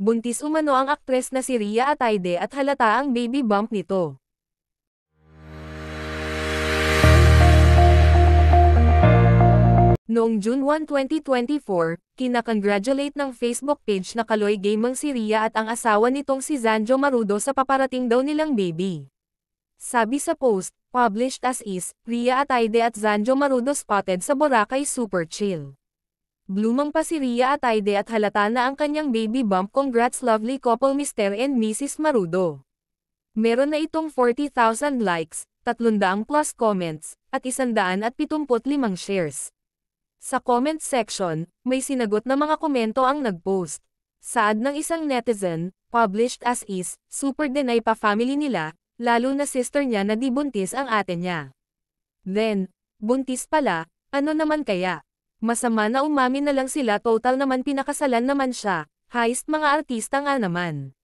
Buntis umano ang aktres na si Rhea Atayde at halata ang baby bump nito. Noong June 1, 2024, kinakongratulate ng Facebook page na Kaloy Gamang si Rhea at ang asawa nitong si Zanjo Marudo sa paparating daw nilang baby. Sabi sa post, published as is, Rhea Atayde at Zanjo Marudo spotted sa Boracay Super Chill. Blumang pa si Rhea Atayde at halata na ang kanyang baby bump. Congrats lovely couple Mr. and Mrs. Marudo. Meron na itong 40,000 likes, 300 plus comments, at 175 shares. Sa comment section, may sinagot na mga komento ang nagpost. Saad ng isang netizen, published as is, super deny pa family nila, lalo na sister niya na di buntis ang ate niya. Then, buntis pala, ano naman kaya? Masama na umamin na lang sila, total naman pinakasalan naman siya, heist mga artista nga naman.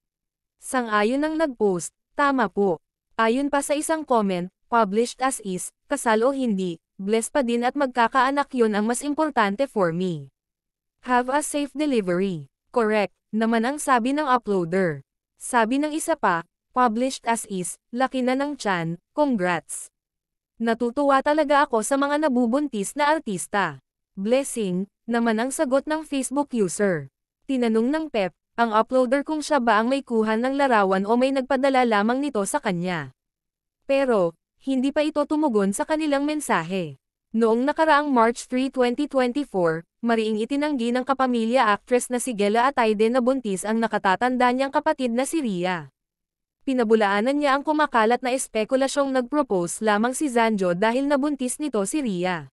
Sang-ayon ang nagpost, tama po. Ayon pa sa isang comment, published as is, kasal o hindi, blessed pa din at magkakaanak yun ang mas importante for me. Have a safe delivery. Correct, naman ang sabi ng uploader. Sabi ng isa pa, published as is, laki na ng tiyan, congrats. Natutuwa talaga ako sa mga nabubuntis na artista. Blessing, naman ang sagot ng Facebook user. Tinanong ng Pep, ang uploader kung siya ba ang may kuhan ng larawan o may nagpadala lamang nito sa kanya. Pero, hindi pa ito tumugon sa kanilang mensahe. Noong nakaraang March 3, 2024, mariing itinanggi ng kapamilya actress na si Gela Atayde na buntis ang nakatatanda niyang kapatid na si Rhea. Pinabulaanan niya ang kumakalat na espekulasyong nag-propose lamang si Zanjo dahil nabuntis nito si Rhea.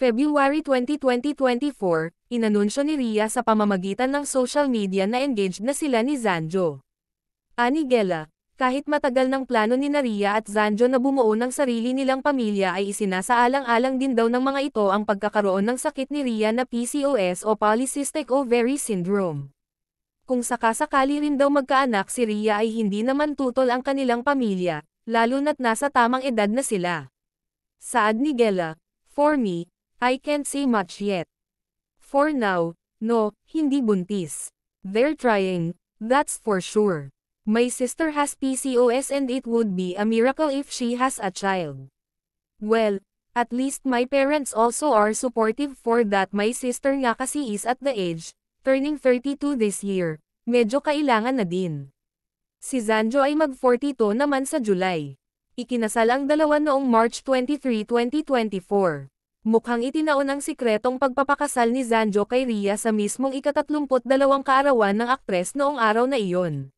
February 20, 2024, inanunsyo ni Rhea sa pamamagitan ng social media na engaged na sila ni Zanjo. Ani Gela, kahit matagal ng plano ni Rhea at Zanjo na bumuo ng sarili nilang pamilya ay isinasaalang-alang din daw ng mga ito ang pagkakaroon ng sakit ni Rhea na PCOS o Polycystic Ovary Syndrome. Kung sakasakali rin daw magkaanak si Rhea ay hindi naman tutol ang kanilang pamilya, lalo na't nasa tamang edad na sila. Saad ni Gela, for me, I can't say much yet. For now, no, hindi buntis. They're trying, that's for sure. My sister has PCOS and it would be a miracle if she has a child. Well, at least my parents also are supportive for that. My sister nga kasi is at the age, turning 32 this year, medyo kailangan na din. Si Zanjo ay mag-42 naman sa July. Ikinasal ang dalawa noong March 23, 2024. Mukhang itinaon ang sikretong pagpapakasal ni Zanjo kay Rhea sa mismong ika-32 kaarawan ng aktres noong araw na iyon.